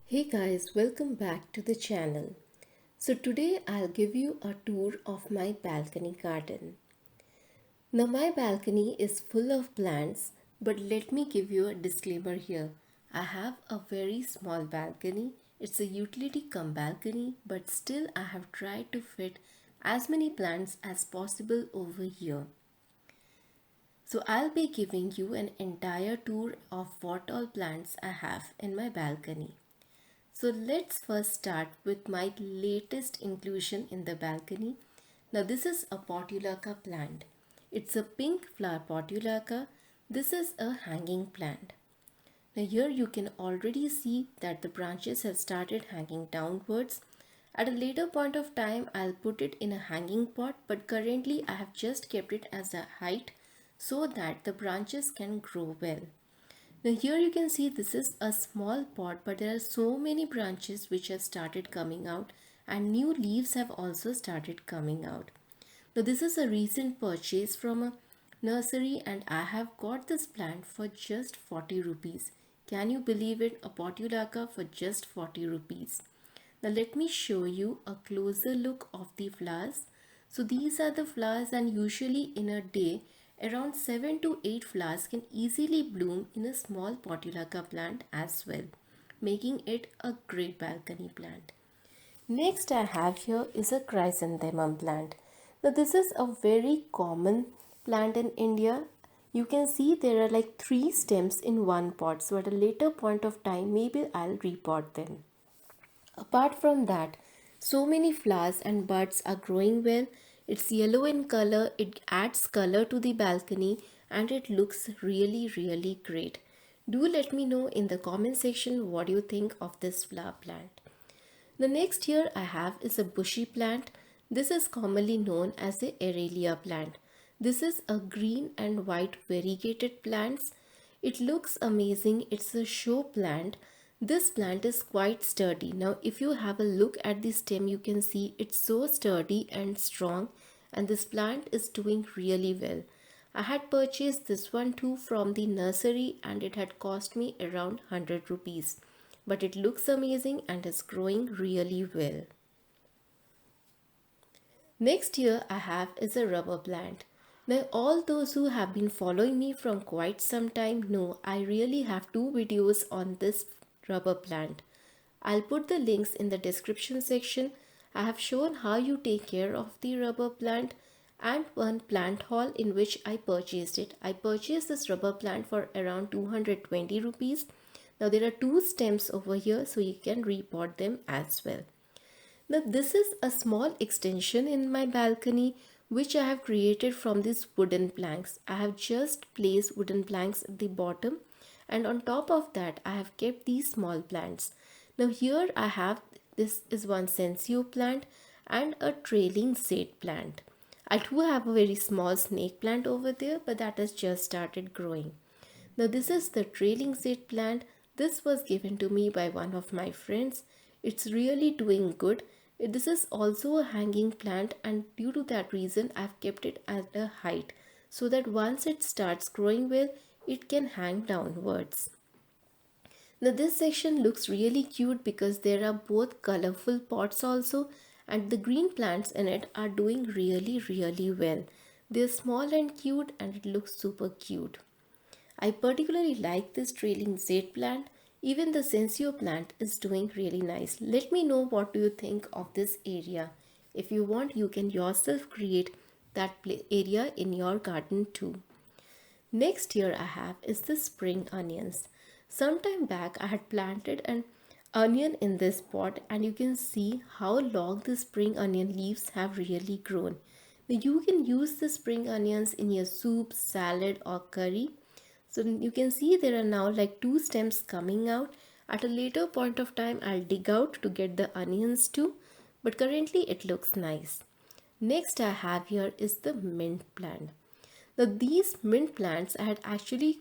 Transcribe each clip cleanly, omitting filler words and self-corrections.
Hey guys, welcome back to the channel. So today I'll give you a tour of my balcony garden. Now my balcony is full of plants, but let me give you a disclaimer here. I have a very small balcony. It's a utility cum balcony, but still I have tried to fit as many plants as possible over here. So I'll be giving you an entire tour of what all plants I have in my balcony. So let's first start with my latest inclusion in the balcony. Now this is a portulaca plant. It's a pink flower portulaca. This is a hanging plant. Now here you can already see that the branches have started hanging downwards. At a later point of time I'll put it in a hanging pot, but currently I have just kept it as a height so that the branches can grow well. Now here you can see this is a small pot, but there are so many branches which have started coming out and new leaves have also started coming out. Now this is a recent purchase from a nursery and I have got this plant for just 40 rupees. Can you believe it? A portulaca for just 40 rupees. Now let me show you a closer look of the flowers. So these are the flowers, and usually in a day around 7 to 8 flowers can easily bloom in a small portulaca plant as well, making it a great balcony plant. Next I have here is a chrysanthemum plant. Now this is a very common plant in India. You can see there are like 3 stems in one pot, so at a later point of time maybe I'll repot them. Apart from that, so many flowers and buds are growing well. It's yellow in color, it adds color to the balcony and it looks really great. Do let me know in the comment section what you think of this flower plant. The next here I have is a bushy plant. This is commonly known as the Aralia plant. This is a green and white variegated plants. It looks amazing. It's a show plant. This plant is quite sturdy. Now if you have a look at the stem, you can see it's so sturdy and strong, and this plant is doing really well. I had purchased this one too from the nursery and it had cost me around 100 rupees. But it looks amazing and is growing really well. Next here I have is a rubber plant. Now all those who have been following me from quite some time know I really have 2 videos on this rubber plant. I'll put the links in the description section. I have shown how you take care of the rubber plant and one plant haul in which I purchased it. I purchased this rubber plant for around 220 rupees. Now there are 2 stems over here, so you can repot them as well. Now this is a small extension in my balcony which I have created from these wooden planks. I have just placed wooden planks at the bottom, and on top of that I have kept these small plants. Now here I have, this is one senseo plant and a trailing shade plant. I do have a very small snake plant over there, but that has just started growing. Now this is the trailing shade plant. This was given to me by one of my friends. It's really doing good. This is also a hanging plant, and due to that reason I've kept it at a height so that once it starts growing well, it can hang downwards. Now this section looks really cute because there are both colorful pots also, and the green plants in it are doing really well. They're small and cute and it looks super cute. I particularly like this trailing shade plant. Even the senseo plant is doing really nice. Let me know what do you think of this area. If you want, you can yourself create that area in your garden too. Next here I have is the spring onions. Sometime back I had planted an onion in this pot, and you can see how long the spring onion leaves have really grown. Now you can use the spring onions in your soup, salad or curry. So you can see there are now like 2 stems coming out. At a later point of time I'll dig out to get the onions too, but currently it looks nice. Next I have here is the mint plant. Now these mint plants I had actually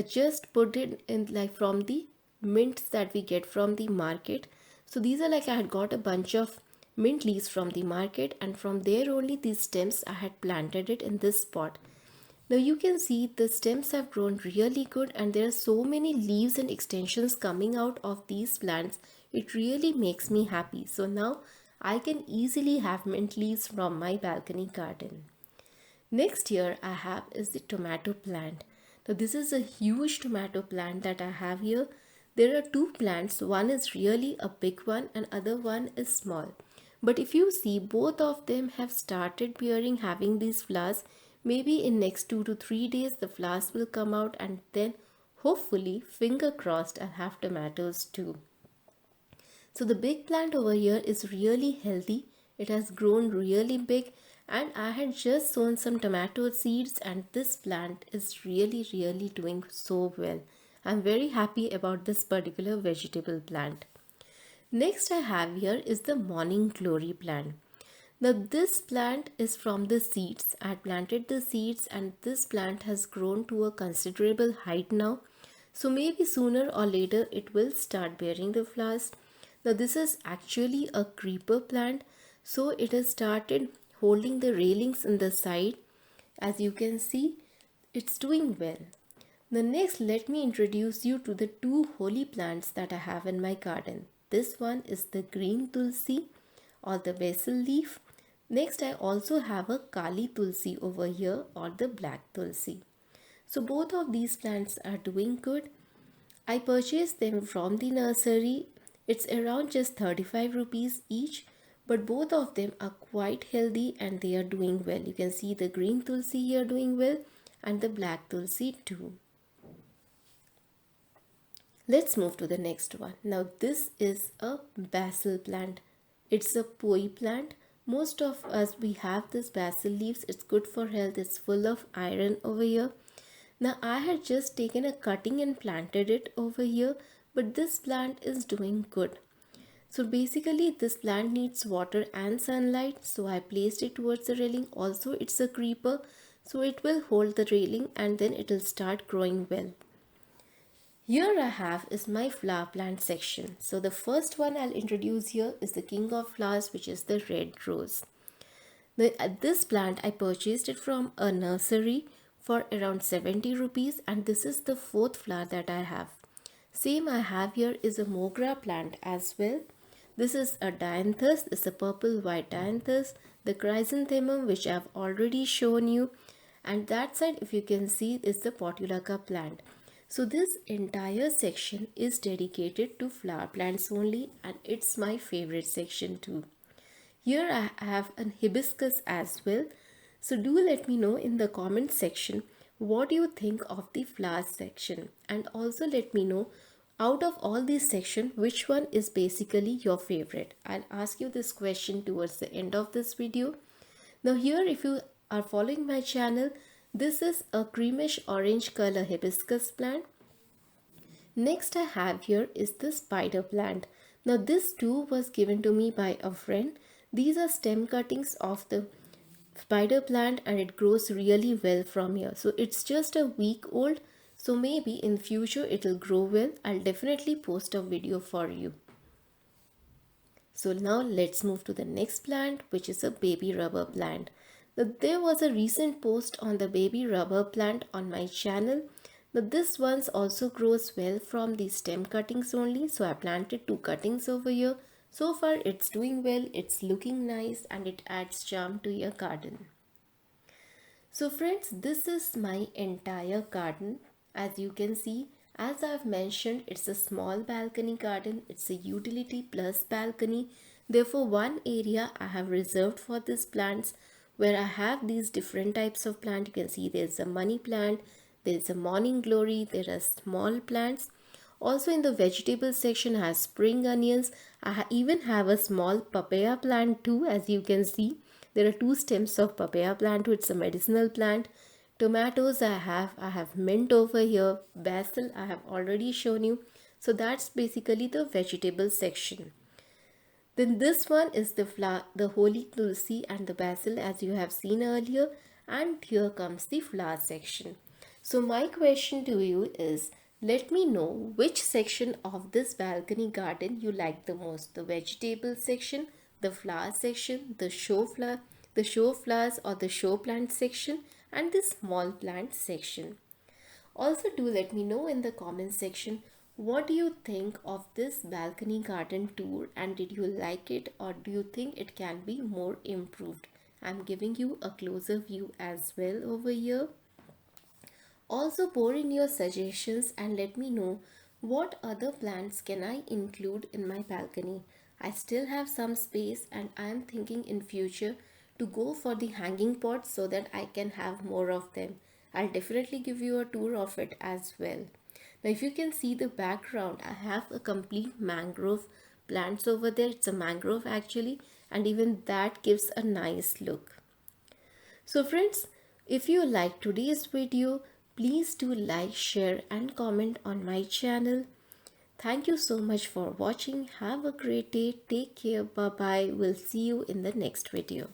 just put it in like from the mints that we get from the market. So these are like I had got a bunch of mint leaves from the market, and from there only these stems I had planted it in this pot. Now you can see the stems have grown really good and there are so many leaves and extensions coming out of these plants. It really makes me happy. So now I can easily have mint leaves from my balcony garden. Next here I have is the tomato plant. Now this is a huge tomato plant that I have here. There are two plants. One is really a big one and other one is small. But if you see, both of them have started bearing, having these flowers. Maybe in next 2 to 3 days the flowers will come out and then hopefully, finger crossed, I'll have tomatoes too. So the big plant over here is really healthy. It has grown really big and I had just sown some tomato seeds and this plant is really doing so well. I'm very happy about this particular vegetable plant. Next I have here is the morning glory plant. Now this plant is from the seeds. I planted the seeds and this plant has grown to a considerable height now. So maybe sooner or later it will start bearing the flowers. Now this is actually a creeper plant. So it has started holding the railings in the side. As you can see, it's doing well. The next, let me introduce you to the two holy plants that I have in my garden. This one is the green tulsi or the basil leaf. Next, I also have a kali tulsi over here or the black tulsi. So both of these plants are doing good. I purchased them from the nursery. It's around just 35 rupees each, but both of them are quite healthy and they are doing well. You can see the green tulsi here doing well and the black tulsi too. Let's move to the next one. Now this is a basil plant. It's a poi plant. Most of us we have this basil leaves. It's good for health. It's full of iron over here. Now I had just taken a cutting and planted it over here, but this plant is doing good. So basically this plant needs water and sunlight. So I placed it towards the railing. Also it's a creeper. So it will hold the railing and then it will start growing well. Here I have is my flower plant section. So the first one I'll introduce here is the king of flowers, which is the red rose. This plant I purchased it from a nursery for around 70 rupees and this is the fourth flower that I have. Same I have here is a mogra plant as well. This is a dianthus, it's a purple white dianthus, the chrysanthemum which I've already shown you, and that side if you can see is the portulaca plant. So this entire section is dedicated to flower plants only and it's my favorite section too. Here I have an hibiscus as well. So do let me know in the comment section what do you think of the flowers section, and also let me know out of all these sections which one is basically your favorite. I'll ask you this question towards the end of this video. Now here if you are following my channel, this is a creamish orange color hibiscus plant. Next I have here is the spider plant. Now this too was given to me by a friend. These are stem cuttings of the spider plant and it grows really well from here. So it's just a week old. So maybe in future it will grow well. I'll definitely post a video for you. So now let's move to the next plant, which is a baby rubber plant. Now, there was a recent post on the baby rubber plant on my channel. Now this one also grows well from the stem cuttings only. So I planted 2 cuttings over here. So far it's doing well, it's looking nice and it adds charm to your garden. So friends, this is my entire garden. As you can see, as I've mentioned, it's a small balcony garden. It's a utility plus balcony. Therefore, one area I have reserved for these plants where I have these different types of plant. You can see there's a money plant, there's a morning glory, there are small plants. Also in the vegetable section I have spring onions. I even have a small papaya plant too, as you can see. There are 2 stems of papaya plant too. It's a medicinal plant. Tomatoes I have mint over here, basil I have already shown you. So that's basically the vegetable section. Then this one is the holy tulsi and the basil as you have seen earlier, and here comes the flower section. So my question to you is, let me know which section of this balcony garden you like the most, the vegetable section, the flower section, the show flowers or the show plant section, and the small plant section. Also, do let me know in the comment section what do you think of this balcony garden tour, and did you like it or do you think it can be more improved? I'm giving you a closer view as well over here. Also pour in your suggestions and let me know what other plants can I include in my balcony. I still have some space and I am thinking in future to go for the hanging pots so that I can have more of them. I'll definitely give you a tour of it as well. Now if you can see the background, I have a complete mangrove plants over there. It's a mangrove actually, and even that gives a nice look. So friends, if you like today's video, please do like, share and comment on my channel. Thank you so much for watching. Have a great day. Take care. Bye bye. We'll see you in the next video.